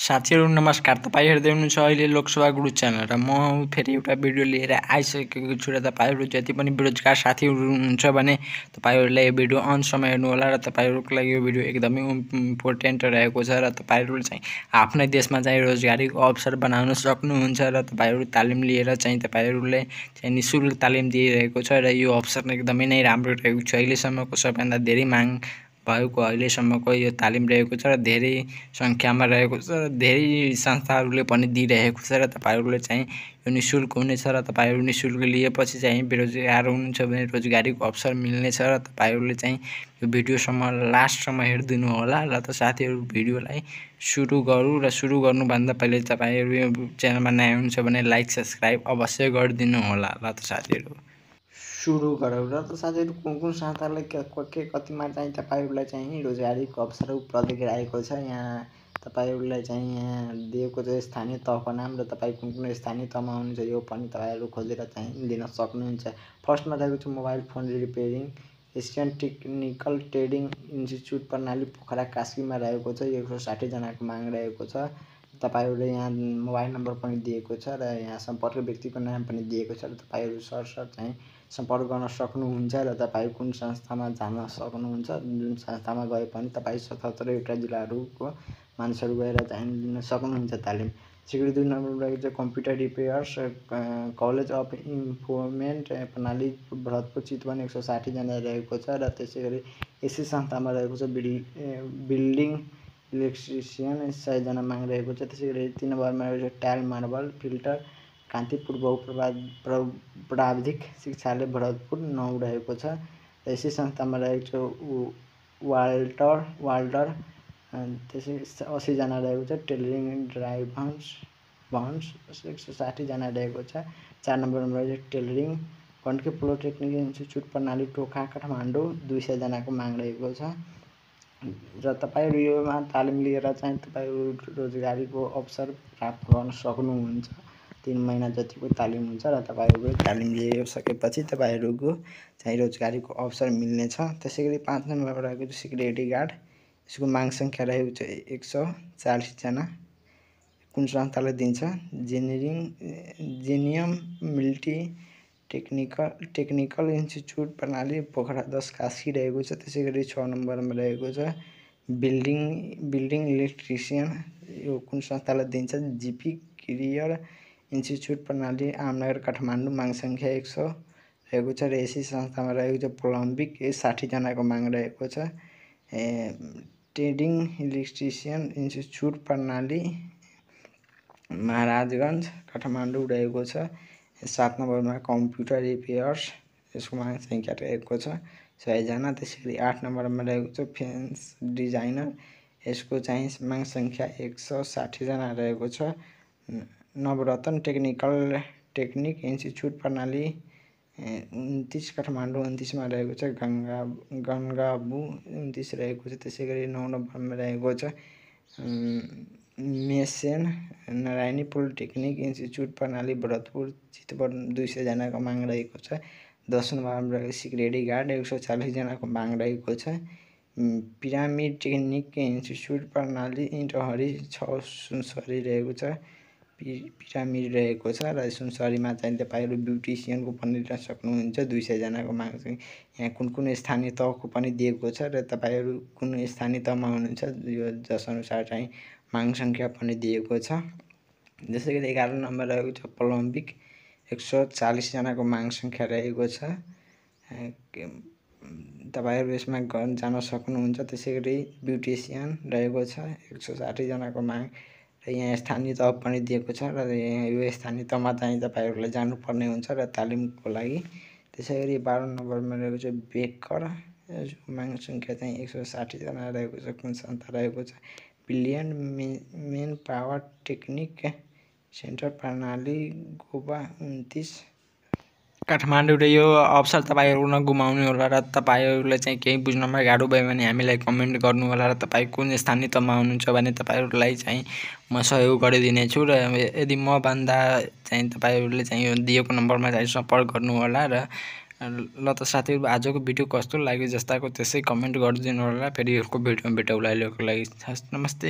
साथीहरु नमस्कार। तपाई हेर्दै हुनुहुन्छ अहिले लोकसेवा गुरु च्यानल र म फेरि एउटा भिडियो लिएर आइसकेको छु र तपाईहरु जति पनि बेरोजगार साथीहरु हुनुहुन्छ भने तपाईहरुले यो भिडियो अन्त्यसम्म हेर्नु होला र तपाईहरुको लागि यो भिडियो एकदमै इम्पोर्टेन्ट रहेको छ र तपाईहरुले चाहिँ आफ्नै देशमा चाहिँ रोजगारीको अवसर बनाउन सक्नुहुन्छ र तपाईहरु तालिम लिएर चाहिँ तपाईहरुले चाहिँ निशुल्क तालिम दिइरहेको छ र यो अवसर एकदमै नै राम्रो रहेको छ। अहिलेसम्मको सबैभन्दा धेरै माग भएको अहिलेसम्मको यो तालिम रहेको छ र धेरै संख्यामा रहेको छ र धेरै संस्थाहरूले पनि दिइरहेको छ र तपाईहरुले चाहिँ यो निशुल्क हुनेछ र तपाईहरु निशुल्क लिएपछि चाहिँ बेरोजगार हुनुहुन्छ भने रोजगारीको अवसर मिल्नेछ र तपाईहरुले चाहिँ यो भिडियोसम्म लास्टसम्म हेर्दिनु होला। र त साथीहरु भिडियोलाई सुरु गरौँ र सुरु गर्नुभन्दा पहिले तपाईहरु यो च्यानलमा नयाँ हुनुहुन्छ भने लाइक सब्स्क्राइब अवश्य गरिदिनु होला। ल त साथीहरु सुरु गरौँ। र त साथीहरु कुन संस्थाले कतिमा चाहिँ तपाईहरुलाई चाहिँ रोजगारीको अवसर उपलब्ध गराएको छ यहाँ तपाईहरुलाई चाहिँ यहाँ दिएको छ स्थानीय तहको नाम र तपाई कुन स्थानीय तहमा हुनुहुन्छ यो पनि तपाईहरु खोजेर चाहिँ लिन सक्नुहुन्छ। फर्स्टमा रहेको छ mobile phone repairing Asian technical trading institute प्रणाली पोखरा कास्कीमा रहेको छ। 160 जनाको माग रहेको छ। तपाईहरुले यहाँ मोबाइल नम्बर पनि दिएको छ र यहाँ सम्पर्क व्यक्तिको नाम पनि दिएको छ र तपाईहरु सरसर चाहिँ सम्पर्क गर्न सक्नुहुन्छ र तपाई कुन संस्थामा जान सक्नुहुन्छ। जुन संस्थामा गए पनि तपाई 77 वटा जिल्लाहरुको मानिसहरु गएर चाहिँ लिन सक्नुहुन्छ तालिम। त्यसैगरी 2 नम्बरमा रहेको छ कम्प्युटर रिपेयर्स कलेज अफ इन्फोर्मेन्ट प्रणाली भरतपुर चितवन 160 जना रहेको छ र त्यसैगरी यसै संस्थामा रहेको छ बिल्डिङ इलेक्ट्रिसियन 100 जना माग रहेको छ। त्यसैगरी 3 नम्बरमा रहेको छ टाइल मार्बल फिल्टर कान्तिपुर बहुप्राविधिक शिक्षालय भरतपुर 9 रहेको छ। यसै संस्थामा रहेको छ वाल्डर त्यसै 80 जना रहेको छ। टेलरिङ ड्राइभर्स 160 जना रहेको छ। 4 नम्बरमा रहेको छ टेलरिङ कन्के पोलिटेक्निक इन्स्टिच्युट प्रणाली टोखा काठमाडौँ 200 जनाको माग रहेको छ। र तपाईहरु योमा तालिम लिएर चाहिँ तपाईहरु रोजगारीको अवसर प्राप्त गर्न सक्नुहुन्छ। 3 महिना जतिको तालिम हुन्छ र तपाईहरुले तालिम लिइसकेपछि तपाईहरुको चाहिँ रोजगारीको अवसर मिल्नेछ। त्यसैगरी 5 नम्बरमा रहेको छ सिक्युरिटी गार्ड यसको माग संख्या रहेको छ 140 जना। कुन संस्थाले दिन्छ जेनियम मल्टी टेक्निकल इन्स्टिच्युट प्रणाली पोखरा 10 कास्की रहेको छ। त्यसैगरी 6 नम्बरमा रहेको छ बिल्डिङ इलेक्ट्रिसियन यो कुन संस्थाले दिन्छ जीपी करियर इन्स्टिच्युट प्रणाली आमनगर काठमाडौँ माग संख्या 100 रहेको छ र यसै संस्थामा रहेको छ प्लम्बिक 60 जनाको माग रहेको छ। ट्रेडिङ इलेक्ट्रिसियन इन्स्टिच्युट प्रणाली महाराजगञ्ज काठमाडौँ रहेको छ। 7 नम्बरमा कम्प्युटर रिपेयर्स यसको माग संख्या रहेको छ 100 जना। त्यसैगरी 8 नम्बरमा रहेको छ फेन्स डिजाइनर यसको चाहिँ माग संख्या 160 जना रहेको छ। नवरत्न टेक्निक इन्स्टिच्युट प्रणाली 29 काठमाडौँ 29 मा रहेको छ। गंगाबु 29 रहेको छ। त्यसैगरी 9 नम्बरमा रहेको छ मेसेन नारायणी पोलिटेक्निक इन्स्टिच्युट प्रणाली भरतपुर चितवन 200 जनाको माग रहेको छ। 10 नम्बरमा रहेको सिक्युरिटी गार्ड 140 जनाको माग रहेको छ। पिरामिड टेक्निक इन्स्टिच्युट प्रणाली इन्टहरी 6 सुनसरी रहेको छ। पिरामिड रहेको छ र सुनसरीमा चाहिँ तपाईहरु ब्युटिसियनको पनि लिन सक्नुहुन्छ 200 जनाको माग चाहिँ यहाँ कुन स्थानीय तहको पनि दिएको छ र तपाईहरु कुन स्थानीय तहमा हुनुहुन्छ यो जसअनुसार चाहिँ माग संख्या पनि दिएको छ। त्यसैगरी 11 नम्बर रहेको छ प्लम्बिक 140 जनाको माग संख्या रहेको छ। तपाईहरु यसमा जान सक्नुहुन्छ। त्यसैगरी ब्युटिसियन रहेको छ 160 जनाको माग र यहाँ स्थानीय तह पनि दिएको छ र यो स्थानीय तहमा चाहिँ तपाईहरुले जानुपर्ने हुन्छ र तालिमको लागि। त्यसैगरी 12 नम्बरमा रहेको छ बेकर माग संख्या चाहिँ 160 जना रहेको छ। कुन संस्था रहेको छ billion main power technique centre प्रणाली गोबा 29 काठमाडौँ र यो अवसर तपाईहरु नगुमाउनु होला र तपाईहरुले चाहिँ केही बुझ्नमा गाह्रो भयो भने हामीलाई कमेन्ट गर्नु होला र तपाई कुन स्थानीय तहमा हुनुहुन्छ भने तपाईहरुलाई चाहिँ म सहयोग गरिदिनेछु र यदि म भन्दा चाहिँ तपाईहरुले चाहिँ यो दिएको नम्बरमा चाहिँ सम्पर्क गर्नु होला र ल त साथीहरु आजको भिडियो कस्तो लाग्यो जस्ताको त्यसै कमेन्ट गरिदिनु होला। फेरि अर्को भिडियोमा भेटौँला। अहिलेको लागि नमस्ते।